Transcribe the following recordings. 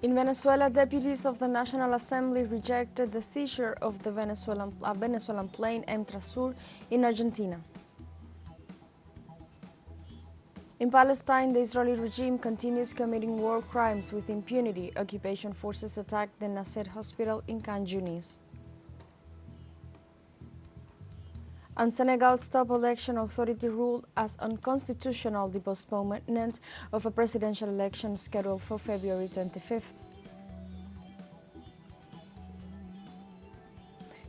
In Venezuela, deputies of the National Assembly rejected the seizure of the Venezuelan plane EMTRASUR in Argentina. In Palestine, the Israeli regime continues committing war crimes with impunity. Occupation forces attacked the Nasser hospital in Khan Yunis. And Senegal's top election authority ruled as unconstitutional the postponement of a presidential election scheduled for February 25th.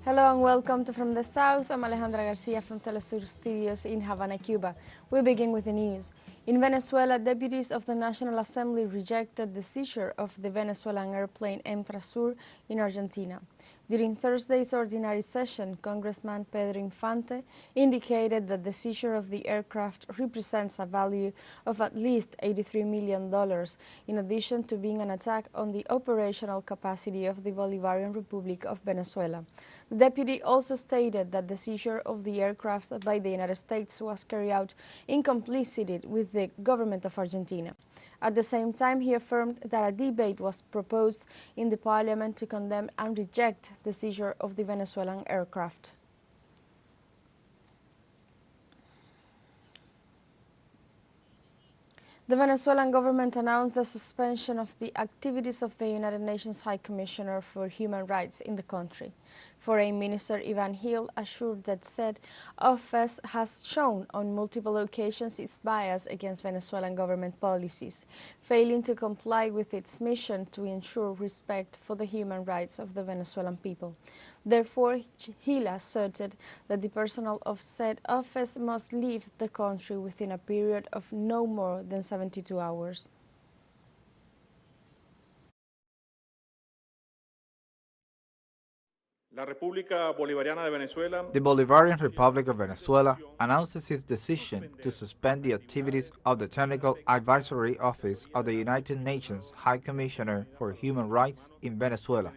Hello and welcome to From the South. I'm Alejandra Garcia from teleSUR studios in Havana, Cuba. We begin with the news. In Venezuela, deputies of the National Assembly rejected the seizure of the Venezuelan airplane EMTRASUR in Argentina. During Thursday's ordinary session, Congressman Pedro Infante indicated that the seizure of the aircraft represents a value of at least $83 million, in addition to being an attack on the operational capacity of the Bolivarian Republic of Venezuela. The deputy also stated that the seizure of the aircraft by the United States was carried out in complicity with the government of Argentina. At the same time, he affirmed that a debate was proposed in the parliament to condemn and reject the seizure of the Venezuelan aircraft. The Venezuelan government announced the suspension of the activities of the United Nations High Commissioner for Human Rights in the country. Foreign Minister Ivan Hill assured that said office has shown on multiple occasions its bias against Venezuelan government policies, failing to comply with its mission to ensure respect for the human rights of the Venezuelan people. Therefore, Hill asserted that the personnel of said office must leave the country within a period of no more than 72 hours. The Bolivarian Republic of Venezuela announces its decision to suspend the activities of the Technical Advisory Office of the United Nations High Commissioner for Human Rights in Venezuela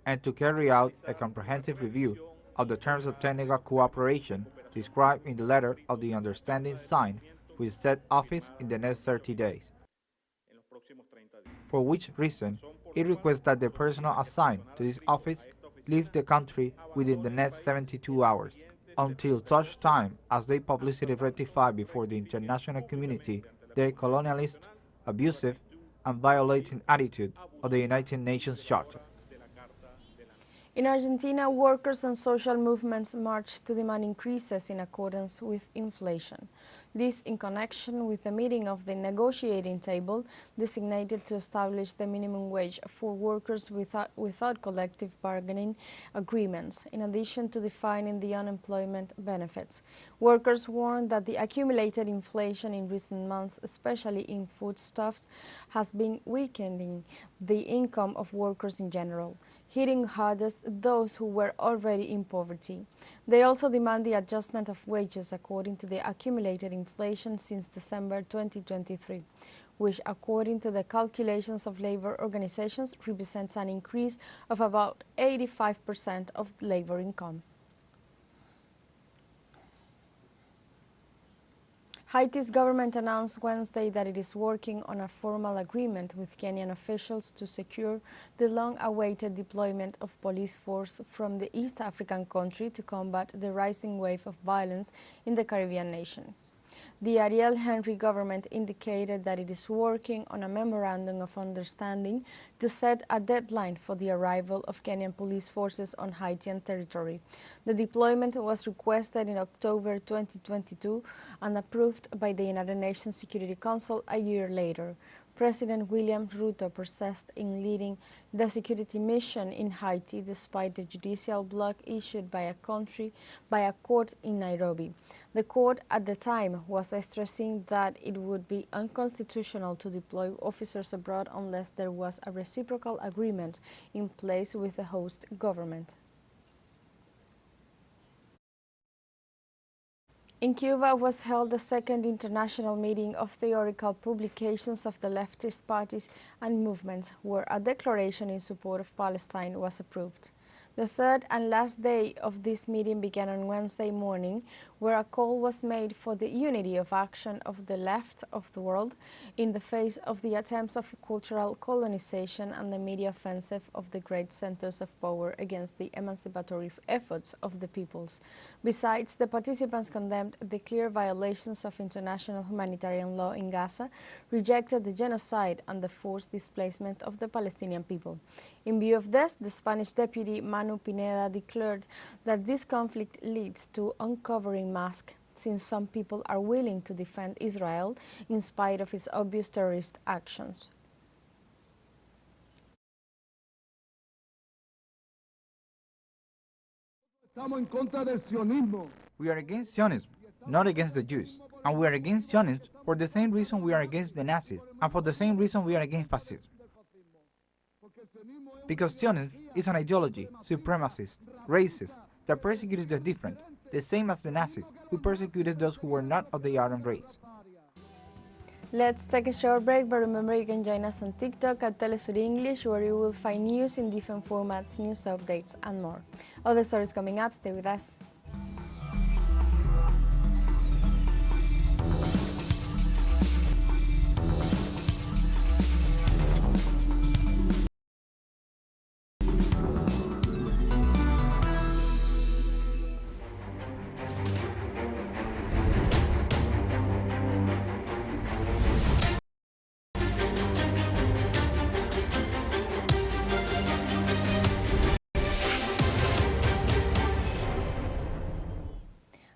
and to carry out a comprehensive review of the terms of technical cooperation described in the letter of the understanding signed with said office in the next 30 days. For which reason, it requests that the personnel assigned to this office leave the country within the next 72 hours, until such time as they publicly rectify before the international community their colonialist, abusive, and violating attitude of the United Nations Charter. In Argentina, workers and social movements marched to demand increases in accordance with inflation. This in connection with the meeting of the negotiating table designated to establish the minimum wage for workers without collective bargaining agreements, in addition to defining the unemployment benefits. Workers warned that the accumulated inflation in recent months, especially in foodstuffs, has been weakening the income of workers in general, hitting hardest those who were already in poverty. They also demand the adjustment of wages according to the accumulated inflation since December 2023, which, according to the calculations of labor organizations, represents an increase of about 85% of labor income. Haiti's government announced Wednesday that it is working on a formal agreement with Kenyan officials to secure the long-awaited deployment of police force from the East African country to combat the rising wave of violence in the Caribbean nation. The Ariel Henry government indicated that it is working on a memorandum of understanding to set a deadline for the arrival of Kenyan police forces on Haitian territory. The deployment was requested in October 2022 and approved by the United Nations Security Council a year later. President William Ruto persisted in leading the security mission in Haiti despite the judicial block issued by a court in Nairobi. The court at the time was stressing that it would be unconstitutional to deploy officers abroad unless there was a reciprocal agreement in place with the host government. In Cuba was held the second international meeting of theoretical publications of the leftist parties and movements, where a declaration in support of Palestine was approved. The third and last day of this meeting began on Wednesday morning, where a call was made for the unity of action of the left of the world in the face of the attempts of cultural colonization and the media offensive of the great centers of power against the emancipatory efforts of the peoples. Besides, the participants condemned the clear violations of international humanitarian law in Gaza, rejected the genocide and the forced displacement of the Palestinian people. In view of this, the Spanish deputy Manu Pineda declared that this conflict leads to uncovering masks, since some people are willing to defend Israel in spite of its obvious terrorist actions. We are against Zionism, not against the Jews. And we are against Zionism for the same reason we are against the Nazis, and for the same reason we are against fascism. Because Zionism is an ideology, supremacist, racist, that persecutes the different, the same as the Nazis, who persecuted those who were not of the Aryan race. Let's take a short break, but remember you can join us on TikTok at teleSUR English, where you will find news in different formats, news updates, and more. Other stories coming up, stay with us.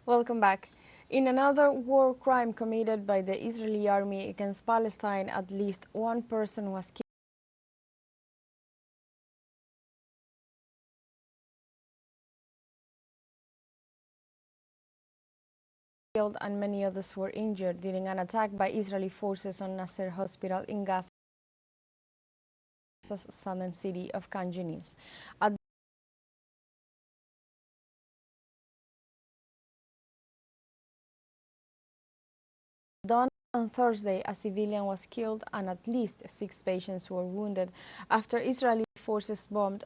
Welcome back. In another war crime committed by the Israeli army against Palestine, at least one person was killed and many others were injured during an attack by Israeli forces on Nasser hospital in Gaza's southern city of Khan Yunis. Dawn on Thursday, a civilian was killed and at least 6 patients were wounded after Israeli forces bombed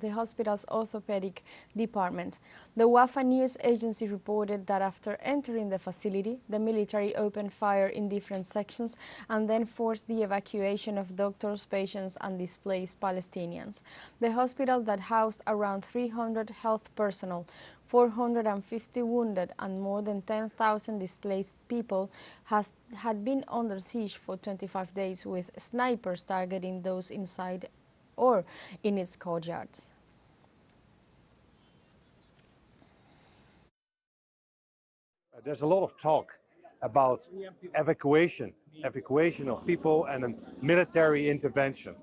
the hospital's orthopedic department. The Wafa news agency reported that after entering the facility, the military opened fire in different sections and then forced the evacuation of doctors, patients, and displaced Palestinians. The hospital, that housed around 300 health personnel, 450 wounded, and more than 10,000 displaced people, had been under siege for 25 days, with snipers targeting those inside or in its courtyards. There's a lot of talk about evacuation of people and a military intervention.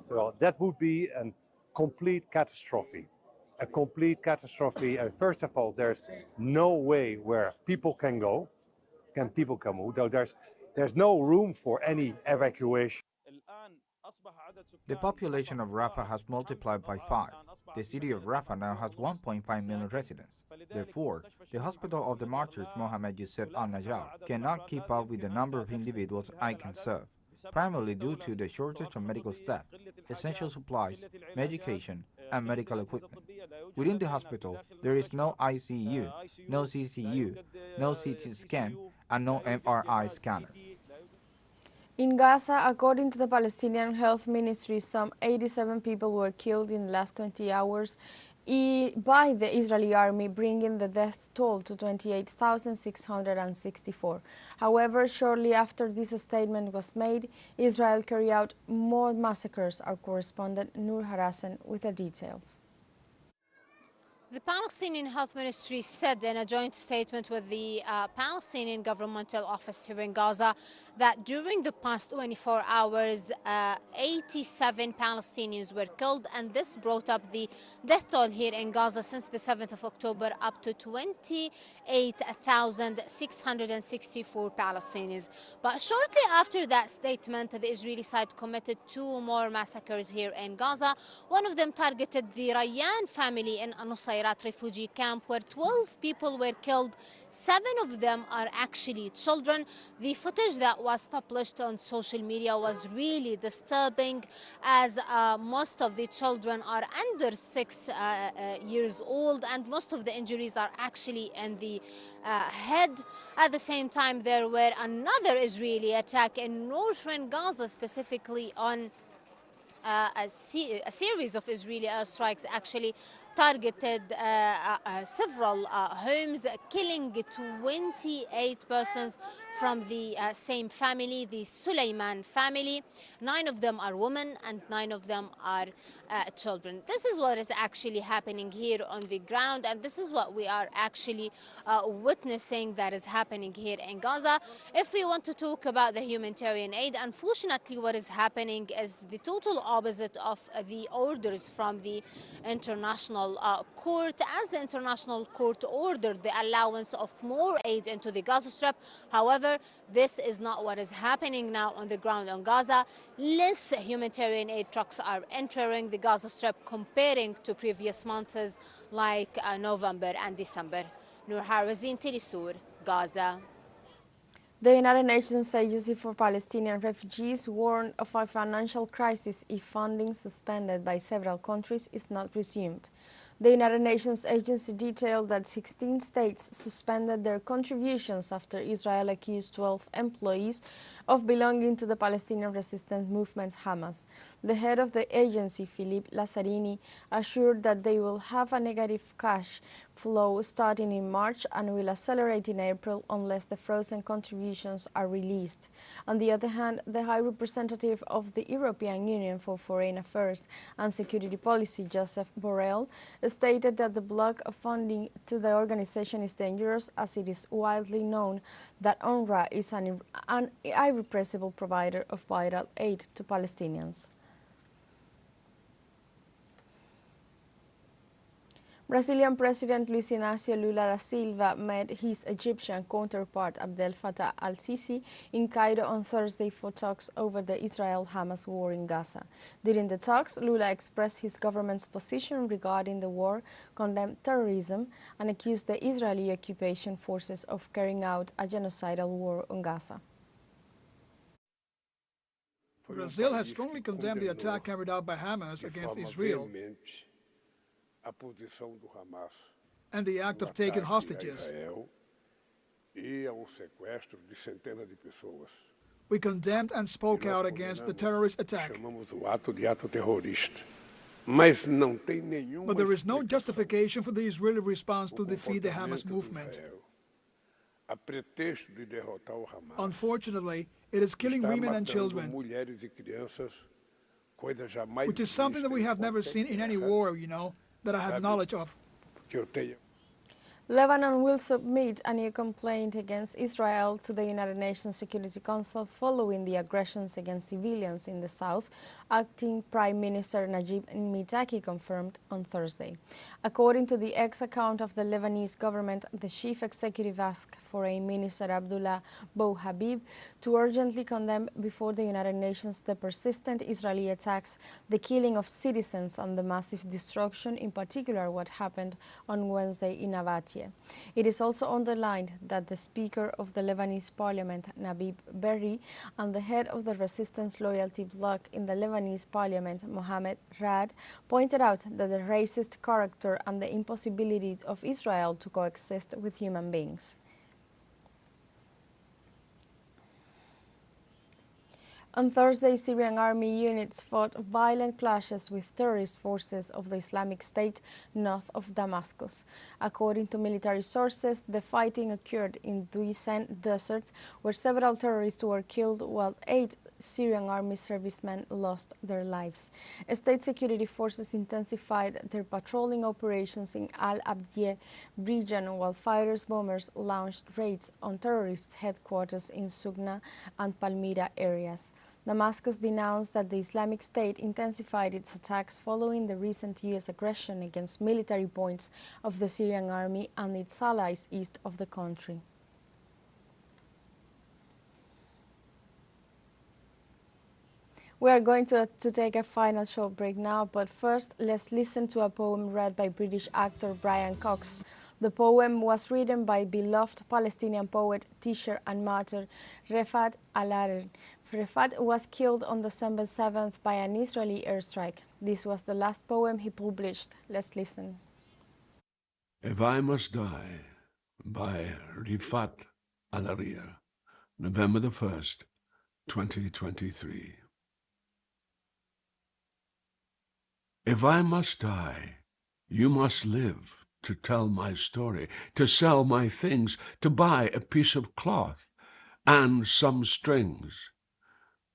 Well, that would be a complete catastrophe. A complete catastrophe. And first of all, there's no way where people can go. There's no room for any evacuation. The population of Rafah has multiplied by 5. The city of Rafah now has 1.5 million residents. Therefore, the hospital of the martyrs Mohammed Youssef al-Najjar cannot keep up with the number of individuals I can serve, primarily due to the shortage of medical staff, essential supplies, medication, and medical equipment. Within the hospital, there is no ICU, no CCU, no CT scan, and no MRI scanner. In Gaza, according to the Palestinian Health Ministry, some 87 people were killed in the last 20 hours by the Israeli army, bringing the death toll to 28,664. However, shortly after this statement was made, Israel carried out more massacres. Our correspondent Nur Harassen with the details. The Palestinian Health Ministry said in a joint statement with the Palestinian governmental office here in Gaza that during the past 24 hours, 87 Palestinians were killed, and this brought up the death toll here in Gaza since the 7th of October up to 28,664 Palestinians. But shortly after that statement, the Israeli side committed 2 more massacres here in Gaza. One of them targeted the Rayyan family in Nusayr Nusayrat refugee camp where 12 people were killed. 7 of them are actually children. The footage that was published on social media was really disturbing, as most of the children are under 6 years old, and most of the injuries are actually in the head. At the same time, there were another Israeli attack in northern Gaza, specifically on a series of Israeli airstrikes actually targeted several homes, killing 28 persons from the same family, the Suleiman family. 9 of them are women and 9 of them are children. This is what is actually happening here on the ground, and this is what we are actually witnessing that is happening here in Gaza. If we want to talk about the humanitarian aid, unfortunately what is happening is the total opposite of the orders from the international court, as the international court ordered the allowance of more aid into the Gaza Strip. However, this is not what is happening now on the ground on Gaza. Less humanitarian aid trucks are entering the Gaza Strip comparing to previous months like November and December. Nur Harazin, teleSUR, Gaza. The United Nations Agency for Palestinian Refugees warned of a financial crisis if funding suspended by several countries is not resumed. The United Nations Agency detailed that 16 states suspended their contributions after Israel accused 12 employees of belonging to the Palestinian resistance movement Hamas. The head of the agency, Philippe Lazzarini, assured that they will have a negative cash flow starting in March and will accelerate in April unless the frozen contributions are released. On the other hand, the High Representative of the European Union for Foreign Affairs and Security Policy, Joseph Borrell, stated that the block of funding to the organization is dangerous, as it is widely known that UNRWA is an irrepressible provider of vital aid to Palestinians. Brazilian President Luiz Inácio Lula da Silva met his Egyptian counterpart Abdel Fattah al-Sisi in Cairo on Thursday for talks over the Israel-Hamas war in Gaza. During the talks, Lula expressed his government's position regarding the war, condemned terrorism, and accused the Israeli occupation forces of carrying out a genocidal war on Gaza. Brazil has strongly condemned the attack carried out by Hamas against Israel and the act of taking hostages. We condemned and spoke out against the terrorist attack. But there is no justification for the Israeli response to defeat the Hamas movement. Unfortunately, it is killing women and children, which is something that we have never seen in any war, that I have knowledge of. Lebanon will submit a new complaint against Israel to the United Nations Security Council following the aggressions against civilians in the south, acting Prime Minister Najib Mitaki confirmed on Thursday. According to the X account of the Lebanese government, the chief executive asked Foreign Minister Abdullah Bou Habib to urgently condemn before the United Nations the persistent Israeli attacks, the killing of citizens, and the massive destruction, in particular what happened on Wednesday in Avatia. It is also underlined that the Speaker of the Lebanese Parliament, Nabib Berri, and the head of the Resistance Loyalty Bloc in the Lebanese Parliament, Mohamed Rad, pointed out that the racist character and the impossibility of Israel to coexist with human beings. On Thursday, Syrian army units fought violent clashes with terrorist forces of the Islamic State north of Damascus. According to military sources, the fighting occurred in Duisen Desert, where several terrorists were killed while 8 Syrian army servicemen lost their lives. State security forces intensified their patrolling operations in Al-Abdiyeh region, while fighters bombers launched raids on terrorist headquarters in Sugna and Palmyra areas. Damascus denounced that the Islamic State intensified its attacks following the recent U.S. aggression against military points of the Syrian army and its allies east of the country. We are going to take a final short break now, but first let's listen to a poem read by British actor Brian Cox. The poem was written by beloved Palestinian poet, teacher and martyr Refat Al-Arer. Refat was killed on December 7th by an Israeli airstrike. This was the last poem he published. Let's listen. If I Must Die by Refat Al-Arer, November the 1st, 2023. If I must die, you must live to tell my story, to sell my things, to buy a piece of cloth and some strings.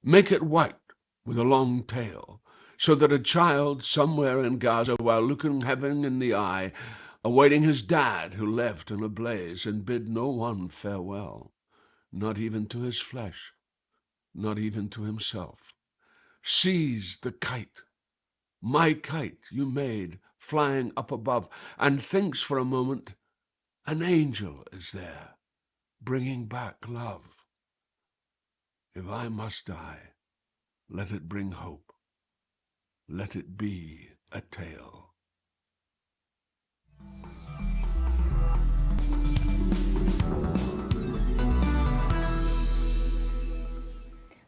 Make it white with a long tail, so that a child somewhere in Gaza, while looking heaven in the eye, awaiting his dad who left in a blaze and bid no one farewell, not even to his flesh, not even to himself, sees the kite, my kite you made, flying up above, and thinks for a moment an angel is there, bringing back love. If I must die, let it bring hope. Let it be a tale.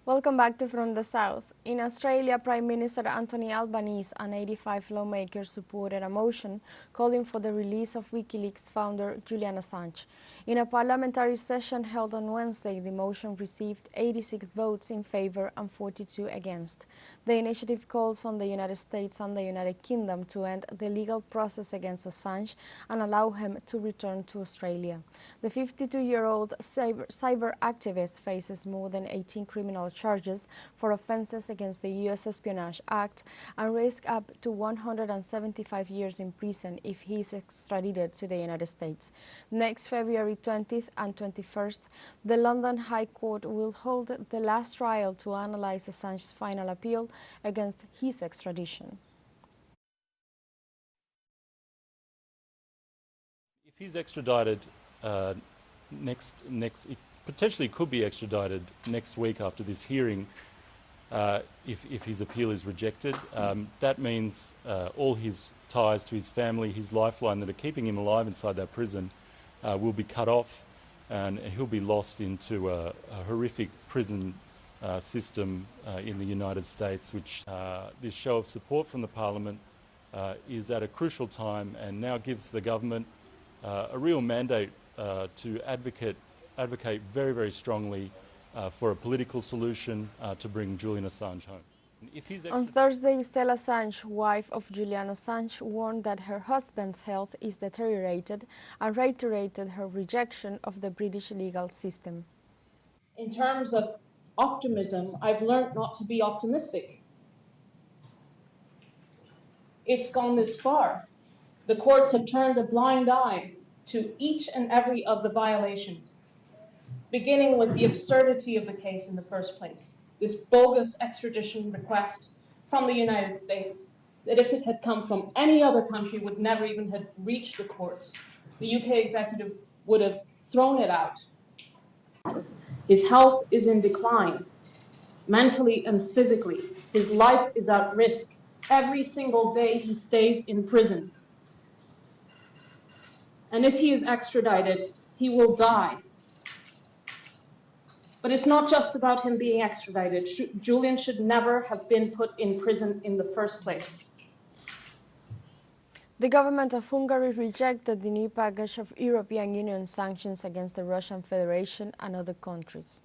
Welcome back to From the South. In Australia, Prime Minister Anthony Albanese and 85 lawmakers supported a motion calling for the release of WikiLeaks founder Julian Assange. In a parliamentary session held on Wednesday, the motion received 86 votes in favor and 42 against. The initiative calls on the United States and the United Kingdom to end the legal process against Assange and allow him to return to Australia. The 52-year-old cyber activist faces more than 18 criminal charges for offenses against the U.S. Espionage Act and risk up to 175 years in prison if he is extradited to the United States. Next February 20th and 21st, the London High Court will hold the last trial to analyze Assange's final appeal against his extradition. If he's extradited it potentially could be extradited next week after this hearing if his appeal is rejected. That means all his ties to his family, his lifeline that are keeping him alive inside that prison will be cut off, and he'll be lost into a horrific prison system in the United States, which this show of support from the Parliament is at a crucial time and now gives the government a real mandate to advocate very, very strongly for a political solution to bring Julian Assange home. On Thursday, Stella Assange, wife of Julian Assange, warned that her husband's health is deteriorated and reiterated her rejection of the British legal system. In terms of optimism, I've learned not to be optimistic. It's gone this far. The courts have turned a blind eye to each and every of the violations, beginning with the absurdity of the case in the first place. This bogus extradition request from the United States that, if it had come from any other country, would never even have reached the courts. The UK executive would have thrown it out. His health is in decline, mentally and physically. His life is at risk. Every single day he stays in prison. And if he is extradited, he will die. But it's not just about him being extradited. Julian should never have been put in prison in the first place. The government of Hungary rejected the new package of European Union sanctions against the Russian Federation and other countries.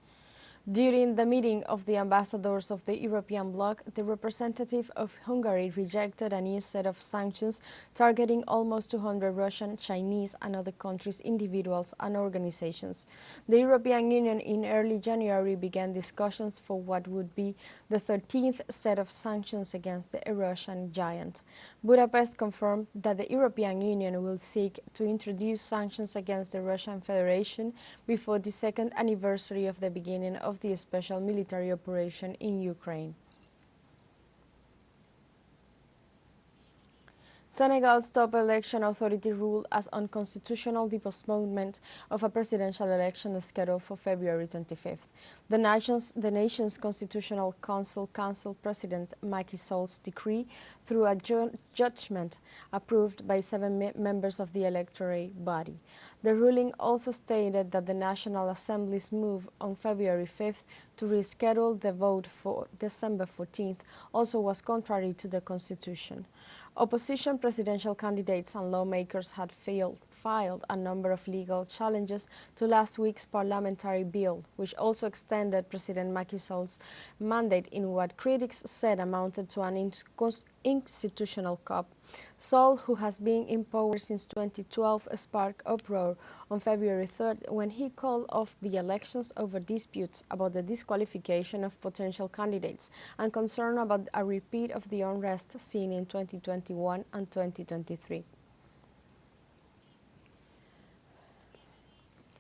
During the meeting of the ambassadors of the European bloc, the representative of Hungary rejected a new set of sanctions targeting almost 200 Russian, Chinese and other countries' individuals and organizations. The European Union in early January began discussions for what would be the 13th set of sanctions against the Russian giant. Budapest confirmed that the European Union will seek to introduce sanctions against the Russian Federation before the second anniversary of the beginning of the special military operation in Ukraine. Senegal's top election authority ruled as unconstitutional the postponement of a presidential election scheduled for February 25th. The nation's Constitutional Council President Macky Sall's decree, through a judgment approved by 7 members of the electoral body. The ruling also stated that the National Assembly's move on February 5th to reschedule the vote for December 14th also was contrary to the Constitution. Opposition presidential candidates and lawmakers had filed a number of legal challenges to last week's parliamentary bill, which also extended President Macky Sall's mandate in what critics said amounted to an institutional coup. Sall, who has been in power since 2012, sparked uproar on February 3rd when he called off the elections over disputes about the disqualification of potential candidates and concern about a repeat of the unrest seen in 2021 and 2023.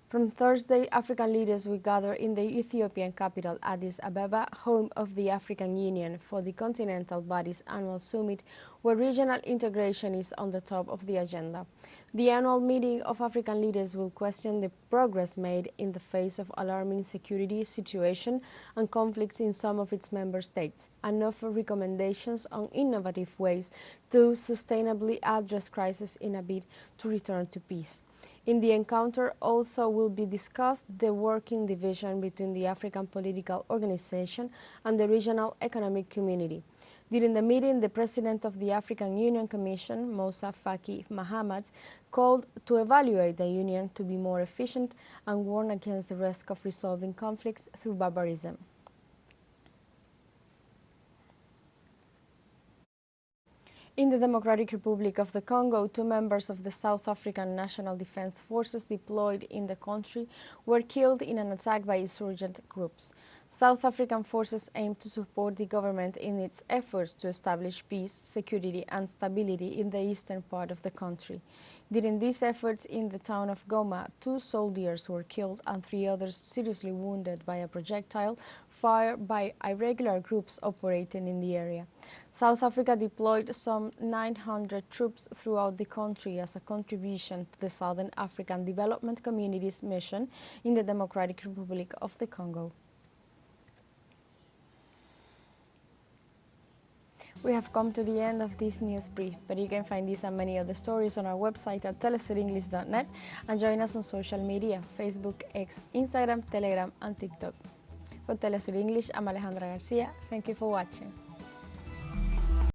From Thursday, African leaders will gather in the Ethiopian capital, Addis Ababa, home of the African Union, for the continental body's annual summit, where regional integration is on the top of the agenda. The annual meeting of African leaders will question the progress made in the face of alarming security situation and conflicts in some of its member states, and offer recommendations on innovative ways to sustainably address crisis in a bid to return to peace. In the encounter also will be discussed the working division between the African Political Organization and the Regional Economic Community. During the meeting, the President of the African Union Commission, Moussa Faki Mahamat, called to evaluate the Union to be more efficient and warn against the risk of resolving conflicts through barbarism. In the Democratic Republic of the Congo, 2 members of the South African National Defense Forces deployed in the country were killed in an attack by insurgent groups. South African forces aim to support the government in its efforts to establish peace, security and stability in the eastern part of the country. During these efforts in the town of Goma, 2 soldiers were killed and 3 others seriously wounded by a projectile fired by irregular groups operating in the area. South Africa deployed some 900 troops throughout the country as a contribution to the Southern African Development Community's mission in the Democratic Republic of the Congo. We have come to the end of this news brief, but you can find these and many other stories on our website at telesurenglish.net and join us on social media, Facebook, X, Instagram, Telegram and TikTok. For TeleSUR English, I'm Alejandra Garcia. Thank you for watching.